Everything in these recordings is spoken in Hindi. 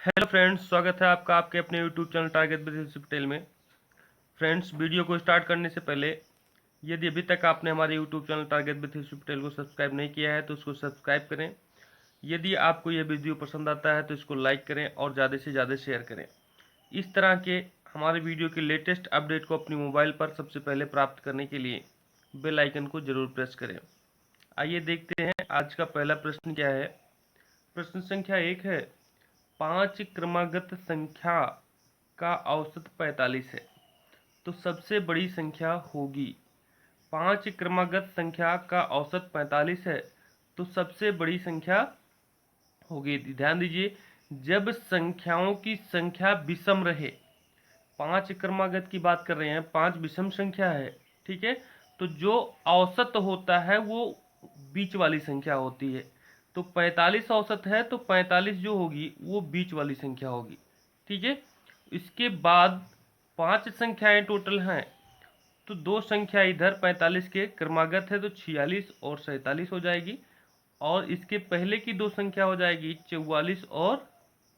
हेलो फ्रेंड्स, स्वागत है आपका आपके अपने YouTube channel target business Patel में। फ्रेंड्स, वीडियो को स्टार्ट करने से पहले यदि अभी तक आपने हमारे YouTube channel target business Patel को सब्सक्राइब नहीं किया है तो उसको सब्सक्राइब करें। यदि आपको यह वीडियो पसंद आता है तो इसको लाइक करें और ज़्यादा से ज़्यादा शेयर करें। इस तरह के हमारे वीडियो के लेटेस्ट अपडेट को अपनी मोबाइल पर सबसे पहले प्राप्त करने के लिए बेल आइकन को जरूर प्रेस करें। आइए देखते हैं आज का पहला प्रश्न क्या है। प्रश्न संख्या 1 है, 5 क्रमागत संख्या का औसत 45 है तो सबसे बड़ी संख्या होगी। 5 क्रमागत संख्या का औसत 45 है तो सबसे बड़ी संख्या होगी। ध्यान दीजिए, जब संख्याओं की संख्या विषम रहे, 5 क्रमागत की बात कर रहे हैं, 5 विषम संख्या है, ठीक है, तो जो औसत होता है वो बीच वाली संख्या होती है। तो 45 औसत है तो 45 जो होगी वो बीच वाली संख्या होगी, ठीक है। इसके बाद 5 संख्याएं टोटल हैं तो 2 संख्या इधर 45 के क्रमागत है तो 46 और 47 हो जाएगी, और इसके पहले की 2 संख्या हो जाएगी 44 और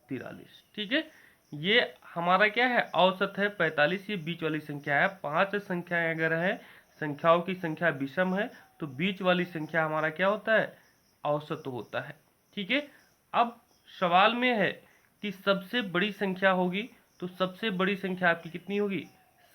43, ठीक है। ये हमारा क्या है, औसत है 45, ये बीच वाली संख्या है। 5 संख्याएं अगर है, संख्याओं की संख्या विषम है तो बीच वाली संख्या हमारा क्या होता है, औसत होता है, ठीक है। अब सवाल में है कि सबसे बड़ी संख्या होगी तो सबसे बड़ी संख्या आपकी कितनी होगी,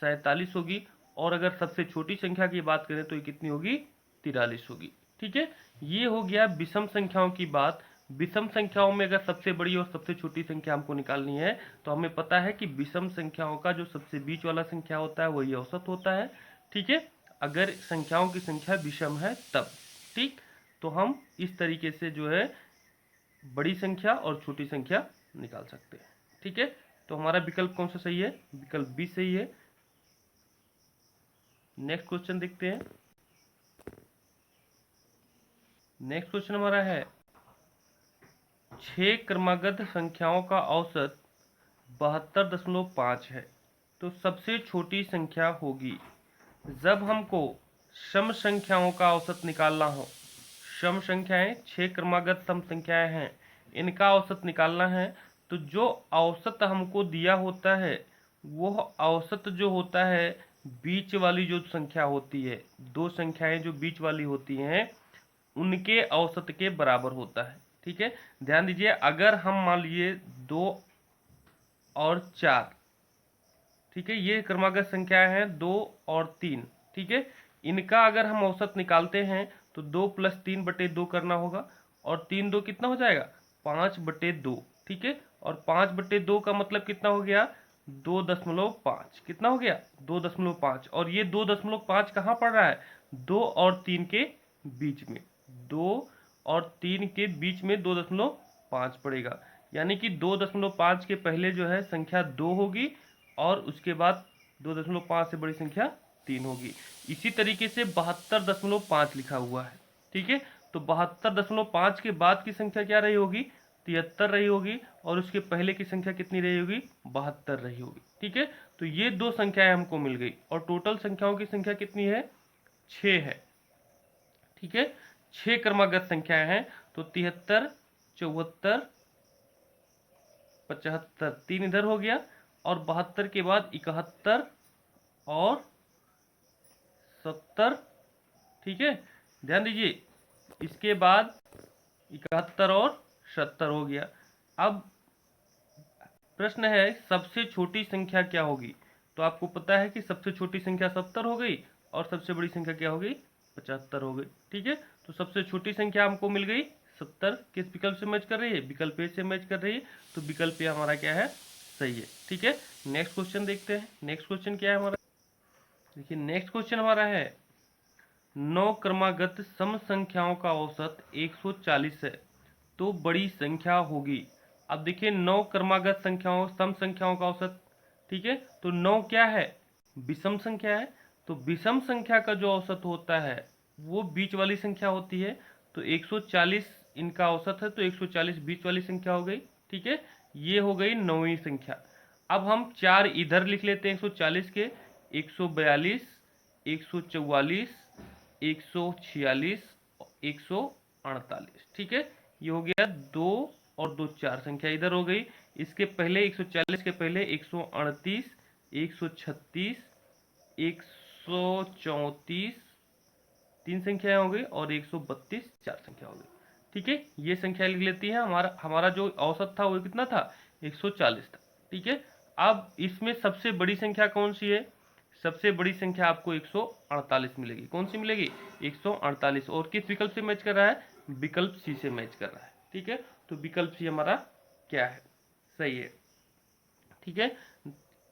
47 होगी, और अगर सबसे छोटी संख्या की बात करें तो ये कितनी होगी, 43 होगी, ठीक है। ये हो गया विषम संख्याओं की बात। विषम संख्याओं में अगर सबसे बड़ी और सबसे छोटी संख्या हमको निकालनी है तो हमें पता है कि विषम संख्याओं का जो सबसे बीच वाला संख्या होता है वही औसत होता है, ठीक है, अगर संख्याओं की संख्या विषम है तब, ठीक। तो हम इस तरीके से जो है बड़ी संख्या और छोटी संख्या निकाल सकते हैं, ठीक है। तो हमारा विकल्प कौन सा सही है, विकल्प बी सही है। नेक्स्ट क्वेश्चन देखते हैं। नेक्स्ट क्वेश्चन हमारा है, 6 क्रमागत संख्याओं का औसत 72.5 है तो सबसे छोटी संख्या होगी। जब हमको सम संख्याओं का औसत निकालना हो, सम संख्याएं 6 क्रमागत सम संख्याएं हैं, इनका औसत निकालना है, तो जो औसत हमको दिया होता है वो औसत जो होता है बीच वाली जो संख्या होती है, 2 संख्याएं जो बीच वाली होती हैं उनके औसत के बराबर होता है, ठीक है। ध्यान दीजिए, अगर हम मान लीजिए 2 और 4, ठीक है, ये क्रमागत संख्याएं हैं 2 और 3, ठीक है, इनका अगर हम औसत निकालते हैं तो 2 + 3/2 करना होगा, और 3 2 कितना हो जाएगा, 5/2, ठीक है, और 5/2 का मतलब कितना हो गया, 2.5, कितना हो गया, 2.5, और ये 2.5 कहाँ पड़ रहा है, 2 और 3 के बीच में, 2 और 3 के बीच में 2.5 पड़ेगा, यानी कि 2.5 के पहले जो है संख्या 2 होगी और उसके बाद 2.5 से बड़ी संख्या 3 होगी। इसी तरीके से 72.5 लिखा हुआ है, ठीक है, तो 72.5 के बाद की संख्या क्या रही होगी, 73 रही होगी, और उसके पहले की संख्या कितनी रही होगी, 72 रही होगी, ठीक है। तो ये 2 संख्याएं हमको मिल गई और टोटल संख्याओं की संख्या कितनी है, 6 है, ठीक है। 6 क्रमागत संख्याएं हैं तो 73, 74, 75, 3 इधर हो गया, और 72 के बाद 71 और 70, ठीक है। ध्यान दीजिए, इसके बाद 71 और 70 हो गया। अब प्रश्न है सबसे छोटी संख्या क्या होगी, तो आपको पता है कि सबसे छोटी संख्या 70 हो गई और सबसे बड़ी संख्या क्या हो गई, 75 हो गई, ठीक है। तो सबसे छोटी संख्या हमको मिल गई 70, किस विकल्प से मैच कर रही है, विकल्प ए से मैच कर रही है, तो विकल्प ए हमारा क्या है, सही है, ठीक है। नेक्स्ट क्वेश्चन देखते हैं। नेक्स्ट क्वेश्चन क्या है हमारा, देखिए नेक्स्ट क्वेश्चन हमारा है, 9 क्रमागत सम संख्याओं का औसत 140 है तो बड़ी संख्या होगी। अब देखिए 9 क्रमागत संख्याओं सम संख्याओं का औसत, ठीक है, तो 9 क्या है, विषम संख्या है, तो विषम संख्या का जो औसत होता है वो बीच वाली संख्या होती है, तो 140 इनका औसत है तो 140 बीच वाली संख्या हो गई, ठीक है। ये हो गई 9वीं संख्या। अब हम 4 इधर लिख लेते हैं 140 के, 142, 144, 146, 148, ठीक है। ये हो गया 2 और 2 4 संख्या इधर हो गई, इसके पहले 140 के पहले 138, 136, 134 तीन संख्याएं हो गई और 132 चार संख्या हो गई। ठीक है, ये संख्या लिख लेती है। हमारा हमारा जो औसत था वो कितना था, 140 था। ठीक है, अब इसमें सबसे बड़ी संख्या कौन सी है, सबसे बड़ी संख्या आपको 148 मिलेगी। कौन सी मिलेगी, 148। और किस विकल्प से मैच कर रहा है, विकल्प सी से मैच कर रहा है। ठीक है, तो विकल्प सी हमारा क्या है, सही है। ठीक है,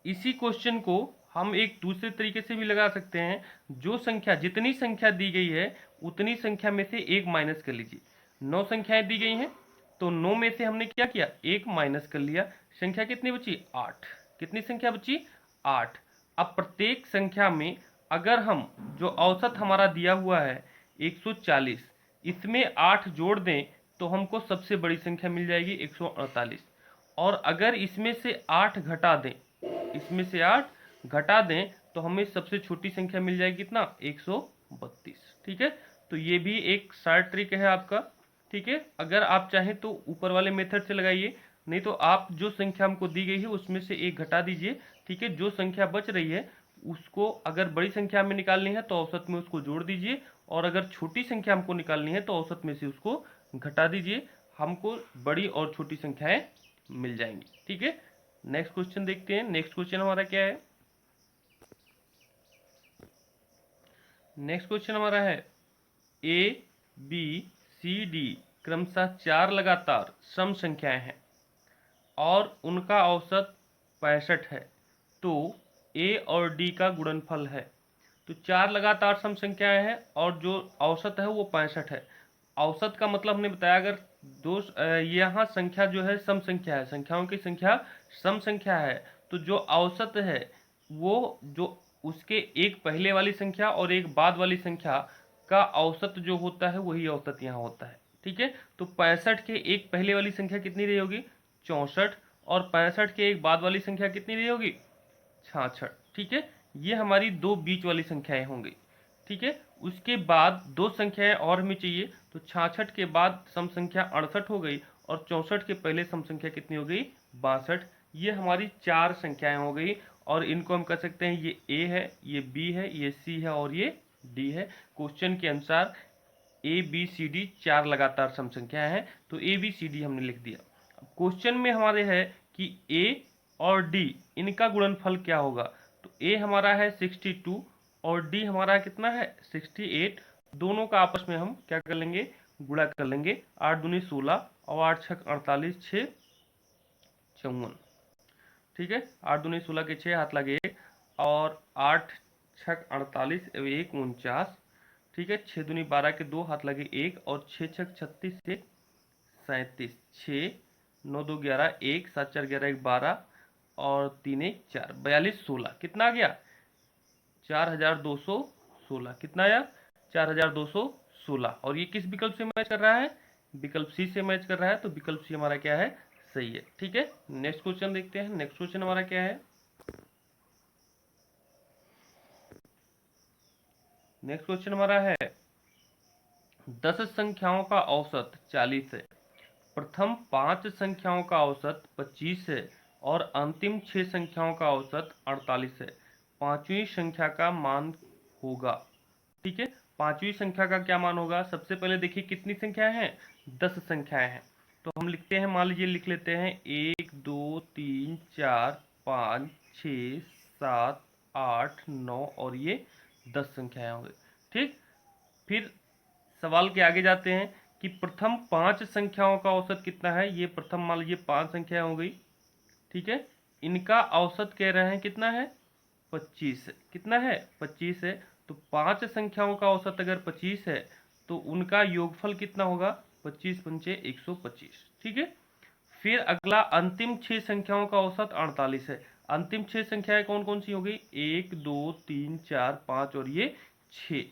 इसी क्वेश्चन को हम एक दूसरे तरीके से भी लगा सकते हैं। जो संख्या, जितनी संख्या दी गई है उतनी संख्या में से एक माइनस कर लीजिए। 9 संख्याएं दी गई हैं, तो 9 में से हमने क्या किया, एक माइनस कर लिया। संख्या कितनी बची, 8। कितनी संख्या बची, 8। अब प्रत्येक संख्या में अगर हम, जो औसत हमारा दिया हुआ है 140, इसमें 8 जोड़ दें तो हमको सबसे बड़ी संख्या मिल जाएगी 148। और अगर इसमें से 8 घटा दें, इसमें से 8 घटा दें तो हमें सबसे छोटी संख्या मिल जाएगी कितना, 132। ठीक है, तो ये भी एक शार्ट ट्रिक है आपका। ठीक है, अगर आप चाहें तो ऊपर वाले मेथड से लगाइए, नहीं तो आप जो संख्या हमको दी गई है उसमें से एक घटा दीजिए। ठीक है, जो संख्या बच रही है उसको अगर बड़ी संख्या में निकालनी है तो औसत में उसको जोड़ दीजिए, और अगर छोटी संख्या हमको निकालनी है तो औसत में से उसको घटा दीजिए। हमको बड़ी और छोटी संख्याएं मिल जाएंगी। ठीक है, नेक्स्ट क्वेश्चन देखते हैं। नेक्स्ट क्वेश्चन हमारा क्या है, नेक्स्ट क्वेश्चन हमारा है ए बी सी डी क्रमशः 4 लगातार सम संख्याएं हैं और उनका औसत 65 है, तो ए और डी का गुणनफल है। तो 4 लगातार सम संख्याएं हैं और जो औसत है वो 65 है। औसत का मतलब हमने बताया, अगर दो यहाँ संख्या जो है सम संख्या है, संख्याओं की संख्या सम संख्या है, तो जो औसत है वो जो उसके एक पहले वाली संख्या और एक बाद वाली संख्या का औसत जो होता है वही औसत यहाँ होता है। ठीक है, तो 65 के एक पहले वाली संख्या कितनी रही होगी, 64, और 65 के एक बाद वाली संख्या कितनी रही होगी, 66। ठीक है, ये हमारी दो बीच वाली संख्याएं होंगी। ठीक है, उसके बाद दो संख्याएं और हमें चाहिए, तो 66 के बाद सम संख्या 68 हो गई और 64 के पहले सम संख्या कितनी हो गई, 62। ये हमारी 4 संख्याएं हो गई, और इनको हम कह सकते हैं ये ए है, ये बी है, ये सी है और ये डी है। क्वेश्चन के अनुसार ए बी सी डी 4 लगातार सम संख्याएं हैं, तो ए बी सी डी हमने लिख दिया। क्वेश्चन में हमारे है कि ए और डी इनका गुणनफल क्या होगा, तो ए हमारा है 62 और डी हमारा कितना है 68। दोनों का आपस में हम क्या कर लेंगे, गुणा कर लेंगे। 8 दूनी 16 और 8 छक 48, 6 54। ठीक है, 8 दूनी 16 के 6 हाथ लगे 1, और 8 छक 48 1 49। ठीक है, 6 दूनी 12 के 2 हाथ लगे 1, और 6 छक 36 से 37, 6 9 2 11 1 7 4 11 1 12 और 3 1 4 42 16। कितना आ गया, 4216। कितना आया, 4216। और ये किस विकल्प से मैच कर रहा है, विकल्प सी से मैच कर रहा है, तो विकल्प सी हमारा क्या है, सही है। ठीक है, नेक्स्ट क्वेश्चन देखते हैं। नेक्स्ट क्वेश्चन हमारा क्या है, नेक्स्ट क्वेश्चन हमारा है 10 संख्याओं का औसत 40 है, प्रथम 5 संख्याओं का औसत 25 है और अंतिम 6 संख्याओं का औसत 48 है। पांचवी संख्या का मान होगा। ठीक है, पांचवी संख्या का क्या मान होगा, सबसे पहले देखिए कितनी संख्याएं हैं, 10 संख्याएं हैं। तो हम लिखते हैं, मान लीजिए लिख लेते हैं 1 2 3 4 5 6 7 8 9 और ये 10 संख्याएं होंगी। ठीक, फिर सवाल के आगे जाते हैं कि प्रथम 5 संख्याओं का औसत कितना है। ये प्रथम मान लीजिए 5 संख्या हो गई। ठीक है, इनका औसत कह रहे हैं कितना है, 25 है। कितना है, 25 है। तो 5 संख्याओं का औसत अगर 25 है तो उनका योगफल कितना होगा, 25 पंचे 125। ठीक है, फिर अगला अंतिम 6 संख्याओं का औसत 48 है। अंतिम 6 संख्याएं कौन कौन सी हो गई, 1 2 3 4 5 और ये 6।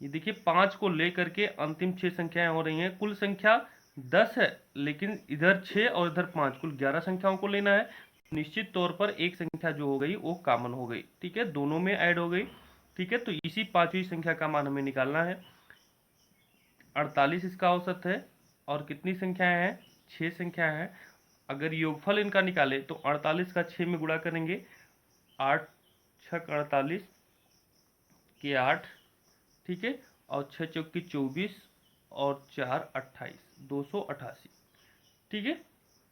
ये देखिए 5 को लेकर के अंतिम 6 संख्याएं हो रही हैं। कुल संख्या 10 है, लेकिन इधर 6 और इधर 5, कुल 11 संख्याओं को लेना है। निश्चित तौर पर एक संख्या जो हो गई वो कॉमन हो गई। ठीक है, दोनों में ऐड हो गई। ठीक है, तो इसी पांचवी संख्या का मान हमें निकालना है। 48 इसका औसत है, और कितनी संख्याएं हैं, 6 संख्या है। अगर योगफल इनका निकाले तो 48 का 6 में गुणा करेंगे, 8 छक 48 के 8, ठीक है, और 6 चौक की 24 और 4 28, 288, ठीक है,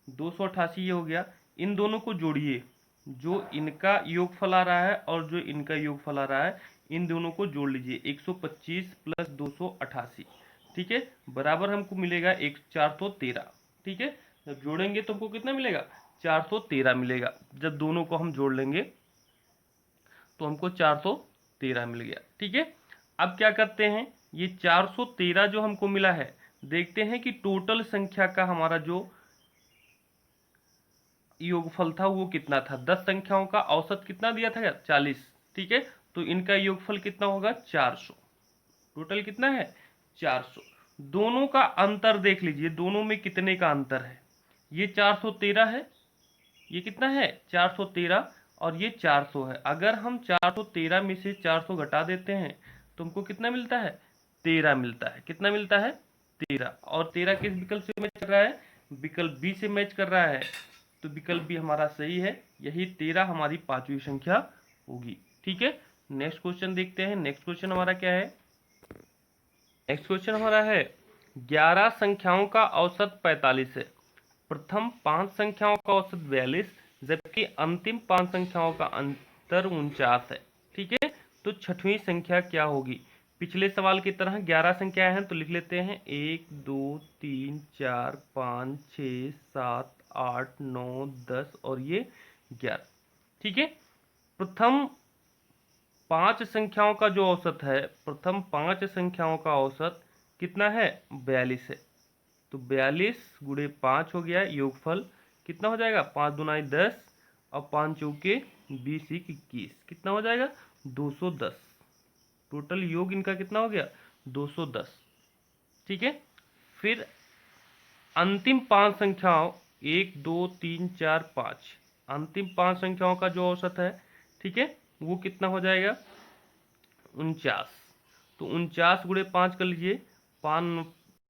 288 ये हो गया। इन दोनों को जोड़िए, जो इनका योगफल आ रहा है और जो इनका योगफल आ रहा है, इन दोनों को जोड़ लीजिए, 125 प्लस 288, ठीक है, बराबर हमको मिलेगा 413, ठीक है। जब जोड़ेंगे तो हमको कितना मिलेगा, 413 मिलेगा। जब दोनों को हम जोड़ लेंगे तो हमको 413 मिल गया, ठीक है। अब क्या करते हैं, ये 413 जो हमको मिला है, देखते हैं कि टोटल संख्या का हमारा जो योगफल था वो कितना था। 10 संख्याओं का औसत कितना दिया था, 40, ठीक है। तो इनका योगफल कितना होगा, 400। टोटल कितना है, 400। दोनों का अंतर देख लीजिए, दोनों में कितने का अंतर है। ये 413 है, ये कितना है, 413, और ये 400 है। अगर हम 413 में से 400 घटा देते हैं तो हमको कितना मिलता है, 13 मिलता है। कितना मिलता है, 13। और 13 किस विकल्प से मैच कर रहा है, विकल्प बी से मैच कर रहा है। तो विकल्प बी हमारा सही है, यही 13 हमारी पांचवी संख्या होगी, ठीक है। नेक्स्ट क्वेश्चन देखते हैं। नेक्स्ट क्वेश्चन हमारा क्या है, नेक्स्ट क्वेश्चन हमारा है 11 संख्याओं का औसत 45 है, प्रथम 5 संख्याओं का औसत 42, जबकि अंतिम 5 संख्याओं का अंतर 49 है, ठीक है। तो छठवीं संख्या क्या होगी। पिछले सवाल की तरह 11 संख्याएं हैं तो लिख लेते हैं 1 2 3 4 5 6 7 8 9 10 और ये 11, ठीक है। प्रथम 5 संख्याओं का जो औसत है, प्रथम 5 संख्याओं का औसत कितना है, 42 है। तो 42 गुणे 5 हो गया, योगफल कितना हो जाएगा, 5 दूना 10 और 5 चौके 20 21, कितना हो जाएगा, 210। टोटल योग इनका कितना हो गया, 210, ठीक है। फिर अंतिम 5 संख्याओं 1 2 3 4 5, अंतिम 5 संख्याओं का जो औसत है, ठीक है, वो कितना हो जाएगा, 49। तो 49 गुणे 5 कर लीजिए, 5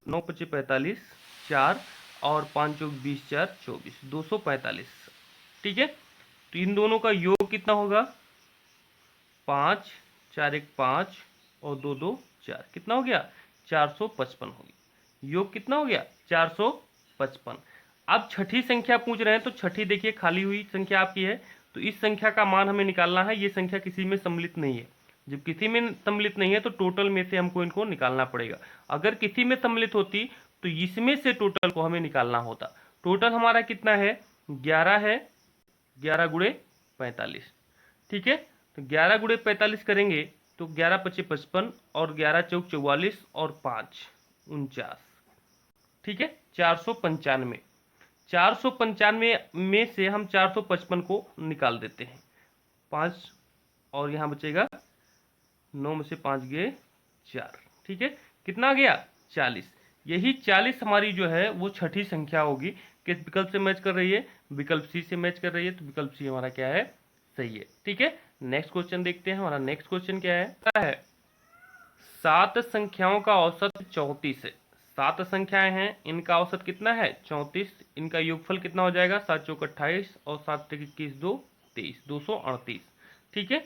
9 पचे 45, 4 और 5 चौक 20 4 24, 245, ठीक है। तो इन दोनों का योग कितना होगा, 5 4 1 5 और 2 2 4, कितना हो गया, 455 हो गया। योग कितना हो गया, 455। अब छठी संख्या पूछ रहे हैं, तो छठी देखिए खाली हुई संख्या आपकी है, तो इस संख्या का मान हमें निकालना है। ये संख्या किसी में सम्मिलित नहीं है, जब किसी में सम्मिलित नहीं है तो टोटल में से हमको इनको निकालना पड़ेगा। अगर किसी में सम्मिलित होती तो इसमें से टोटल को हमें निकालना होता। टोटल हमारा कितना है, 11 है, 11 गुणे 45, ठीक है। तो 11 गुणे 45 करेंगे तो 11 पचे 55 और 11 चौक 44 और 5 49, ठीक है, 495। 495 में से हम 455 को निकाल देते हैं, 5 और यहाँ बचेगा 9 में से 5 गए 4, ठीक है, कितना आ गया, 40। यही 40 हमारी जो है वो छठी संख्या होगी। किस विकल्प से मैच कर रही है, विकल्प सी से मैच कर रही है। तो विकल्प सी हमारा क्या है, सही है, ठीक है। नेक्स्ट क्वेश्चन देखते हैं। हमारा नेक्स्ट क्वेश्चन क्या है 7 संख्याओं का औसत 34 है। 7 संख्याएं हैं, इनका औसत कितना है, 34। इनका योगफल कितना हो जाएगा, 7 चौक 28 और 7 तिक 21 2 23, 238, ठीक है।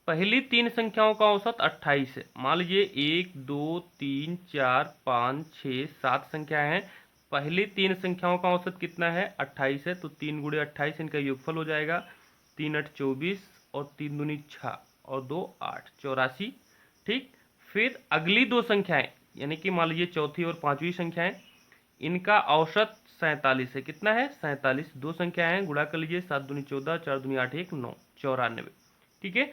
पहली 3 संख्याओं का औसत 28 है। मान लीजिए 1 2 3 4 5 6 7 संख्याएं हैं, पहली 3 संख्याओं का औसत कितना है, 28 है। तो 3 गुणे 28 इनका योगफल हो जाएगा, 3 8 24 और 3 दूनी 6 और 2 8, 84, ठीक। फिर अगली 2 संख्याएं, यानी कि मान लीजिए चौथी और पांचवी संख्याएं, इनका औसत 47 है। कितना है, 47। 2 संख्याएं हैं, गुणा कर लीजिए, 7 दूनी 14, 4 दूनी 8 1 9, 94, ठीक है।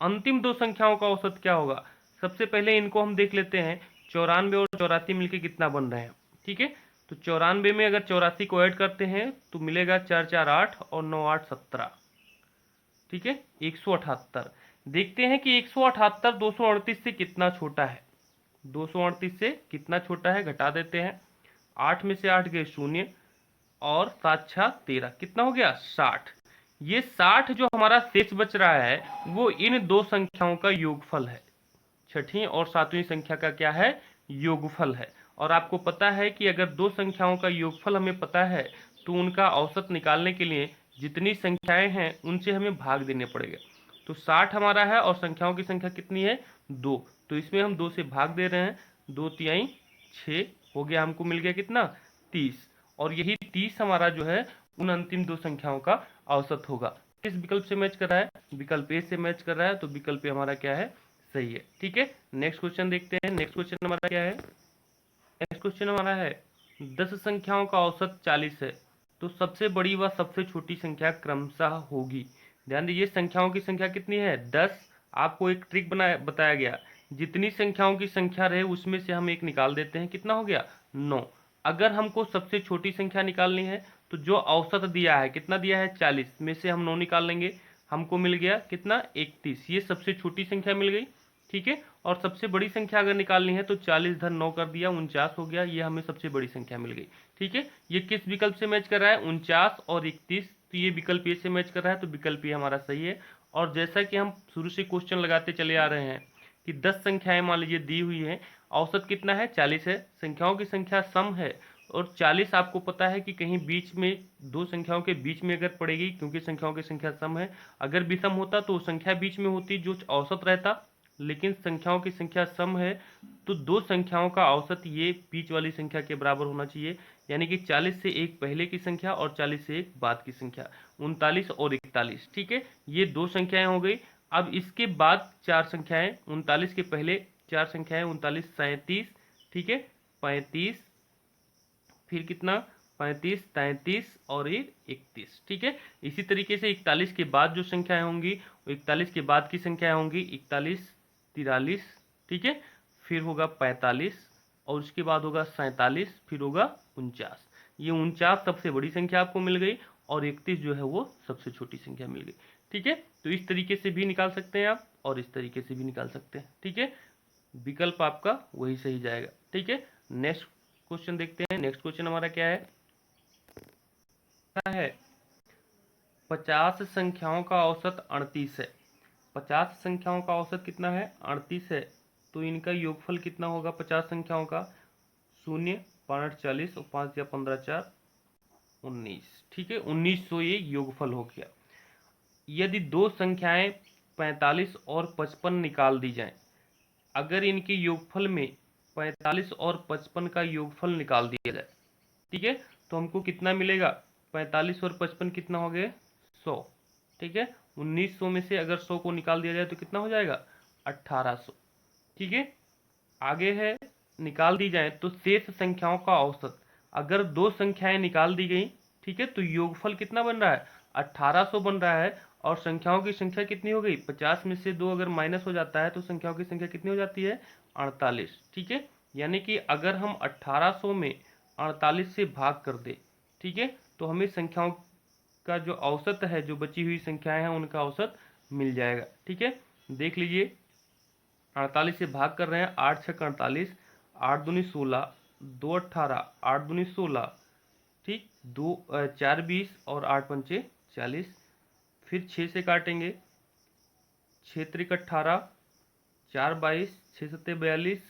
अंतिम 2 संख्याओं का औसत क्या होगा, सबसे पहले इनको हम देख लेते हैं। 94 और 84 मिलके कितना बन रहे हैं, ठीक है। तो 94 में अगर 84 को ऐड करते हैं तो मिलेगा 4 4 8 और 9 8 17, ठीक है, 178। देखते हैं कि 178 238 से कितना छोटा है। 238 से कितना छोटा है, घटा देते हैं। 8 में से 8 गए 0 और 7 6 13, कितना हो गया, 60। ये 60 जो हमारा शेष बच रहा है वो इन 2 संख्याओं का योगफल है। छठी और सातवीं संख्या का क्या है, योगफल है। और आपको पता है कि अगर 2 संख्याओं का योगफल हमें पता है तो उनका औसत निकालने के लिए जितनी संख्याएं हैं उनसे हमें भाग देने पड़ेगा। तो 60 हमारा है और संख्याओं की संख्या कितनी है 2, तो इसमें हम 2 से भाग दे रहे हैं, 2 तिहाई 6 हो गया, हमको मिल गया कितना 30, और यही 30 हमारा जो है उन अंतिम 2 संख्याओं का औसत होगा। किस विकल्प से मैच कर रहा है, विकल्प ए से मैच कर रहा है, तो विकल्प ए हमारा क्या है सही है। ठीक है, नेक्स्ट क्वेश्चन देखते हैं। नेक्स्ट क्वेश्चन हमारा क्या है, नेक्स्ट क्वेश्चन हमारा है 10 संख्याओं का औसत 40 है, तो सबसे बड़ी व सबसे छोटी संख्या क्रमशः होगी। ध्यान दीजिए संख्याओं की संख्या कितनी है 10, आपको एक ट्रिक बताया गया, जितनी संख्याओं की संख्या रहे उसमें से हम एक निकाल देते हैं, कितना हो गया 9। अगर हमको सबसे छोटी संख्या निकालनी है तो जो औसत दिया है कितना दिया है 40, में से हम 9 निकाल लेंगे, हमको मिल गया कितना 31, ये सबसे छोटी संख्या मिल गई। ठीक है, और सबसे बड़ी संख्या अगर निकालनी है तो 40 धन 9 कर दिया 49 हो गया, ये हमें सबसे बड़ी संख्या मिल गई। ठीक है, ये किस विकल्प से मैच कर रहा है 49 और 31, तो ये विकल्प ए से मैच कर रहा है, तो विकल्प ए हमारा सही है। और जैसा कि हम शुरू से क्वेश्चन लगाते चले आ रहे हैं कि 10 संख्याएं मान लीजिए दी हुई हैं, औसत कितना है 40 है, संख्याओं की संख्या सम है, और 40 आपको पता है कि कहीं बीच में 2 संख्याओं के बीच में अगर पड़ेगी, क्योंकि संख्याओं की संख्या सम है, अगर विषम होता तो संख्या बीच में होती जो औसत रहता, लेकिन संख्याओं की संख्या सम है तो 2 संख्याओं का औसत ये बीच वाली संख्या के बराबर होना चाहिए, यानी कि 40 से एक पहले की संख्या और 40 से एक बाद की संख्या, 39 और 41। ठीक है, ये 2 संख्याएं हो गई। अब इसके बाद 4 संख्याएं, 39 के पहले 4 संख्याएं 39 37, ठीक है 35, फिर कितना 35 33 और ये 31। ठीक है, इसी तरीके से 41 के बाद जो संख्याएं होंगी, 41 के बाद की संख्याएं होंगी 41 43, ठीक है, फिर होगा 45 और उसके बाद होगा 47, फिर होगा 49। ये 49 सबसे बड़ी संख्या आपको मिल गई और 31 जो है वो सबसे छोटी संख्या मिल गई। ठीक है, तो इस तरीके से भी निकाल सकते हैं आप और इस तरीके से भी निकाल सकते हैं। ठीक है, विकल्प आपका वही सही जाएगा। ठीक है, नेक्स्ट क्वेश्चन देखते हैं। नेक्स्ट क्वेश्चन हमारा क्या है 50 संख्याओं का औसत 38 है। 50 संख्याओं का औसत कितना है 38 है, तो इनका योगफल कितना होगा 50 संख्याओं का, 0 5 40 और 5 या 15 4 19। ठीक है, 1900 ये योगफल हो गया। यदि 2 संख्याएं 45 और 55 निकाल दी जाएं, अगर इनके योगफल में 45 और 55 का योगफल निकाल दिया जाए, ठीक है, तो हमको कितना मिलेगा 45 और 55 कितना हो गए 100। ठीक है, 1900 में से अगर 100 को निकाल दिया जाए तो कितना हो जाएगा 1800। ठीक है, आगे है निकाल दी जाए तो शेष संख्याओं का औसत, अगर 2 संख्याएं निकाल दी गई, ठीक है, तो योगफल कितना बन रहा है 1800 बन रहा है, और संख्याओं की संख्या कितनी हो गई 50 में से 2 अगर माइनस हो जाता है तो संख्याओं की संख्या कितनी हो जाती है 48। ठीक है, यानी कि अगर हम 1800 में 48 से भाग कर दे, ठीक है, तो हमें संख्याओं का जो औसत है, जो बची हुई संख्याएं हैं उनका औसत मिल जाएगा। ठीक है, देख लीजिए 48 से भाग कर रहे हैं, 8 छः 48, 8 दूनी 16, 2 18, 8 दूनी 16, ठीक, 2 4 20 और 8 पंचे 40, फिर 6 से काटेंगे, 6 त्रिक 18, 4 22, 6 सत्ते 42,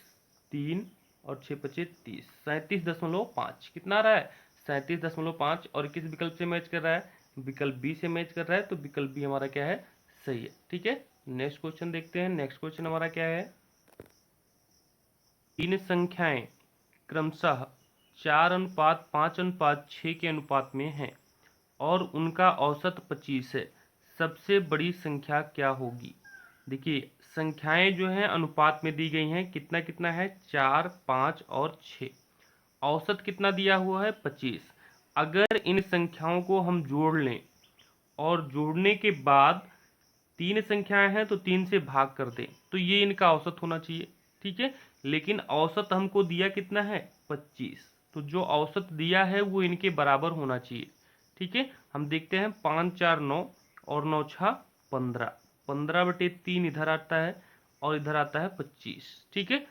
3 और 6 पचे 30, 37.5 कितना आ रहा है 37.5, और किस विकल्प से मैच कर रहा है विकल्प बी से मैच कर रहा है, तो विकल्प बी हमारा क्या है सही है। ठीक है, नेक्स्ट क्वेश्चन देखते हैं। नेक्स्ट क्वेश्चन हमारा क्या है 3 संख्याएं क्रमशः 4:5:6 के अनुपात में हैं और उनका औसत 25 है, सबसे बड़ी संख्या क्या होगी। देखिए संख्याएं जो हैं अनुपात में दी गई हैं, कितना कितना है 4 5 और 6, औसत कितना दिया हुआ है 25। अगर इन संख्याओं को हम जोड़ लें और जोड़ने के बाद 3 संख्याएं हैं तो 3 से भाग कर दें, तो ये इनका औसत होना चाहिए। ठीक है, लेकिन औसत हमको दिया कितना है 25, तो जो औसत दिया है वो इनके बराबर होना चाहिए। ठीक है, हम देखते हैं 5 4 9 और 9 6 15, 15/3 इधर आता है और इधर आता है 25। ठीक है,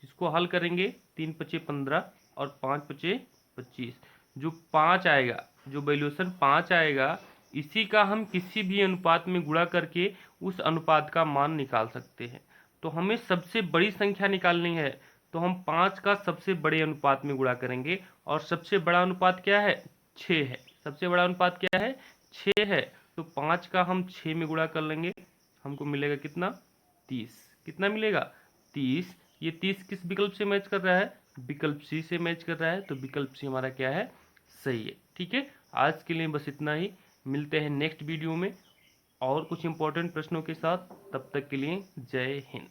इसको हल करेंगे 3 पचे 15 और 5 पचे 25, जो 5 आएगा, जो वैल्यूएशन 5 आएगा, इसी का हम किसी भी अनुपात में गुणा करके उस अनुपात का मान निकाल सकते हैं। तो हमें सबसे बड़ी संख्या निकालनी है, तो हम 5 का सबसे बड़े अनुपात में गुणा करेंगे, और सबसे बड़ा अनुपात क्या है 6 है। सबसे बड़ा अनुपात क्या है? 6 है। तो 5 का हम 6 में गुणा कर लेंगे, हमको मिलेगा कितना? 30। कितना मिलेगा? 30। ये 30 किस विकल्प से मैच कर रहा है? विकल्प सी से मैच कर रहा है, तो विकल्प सी हमारा क्या है? सही है। ठीक है, आज के लिए बस इतना ही। मिलते हैं नेक्स्ट वीडियो में और कुछ इंपॉर्टेंट प्रश्नों के साथ। तब तक के लिए जय हिंद।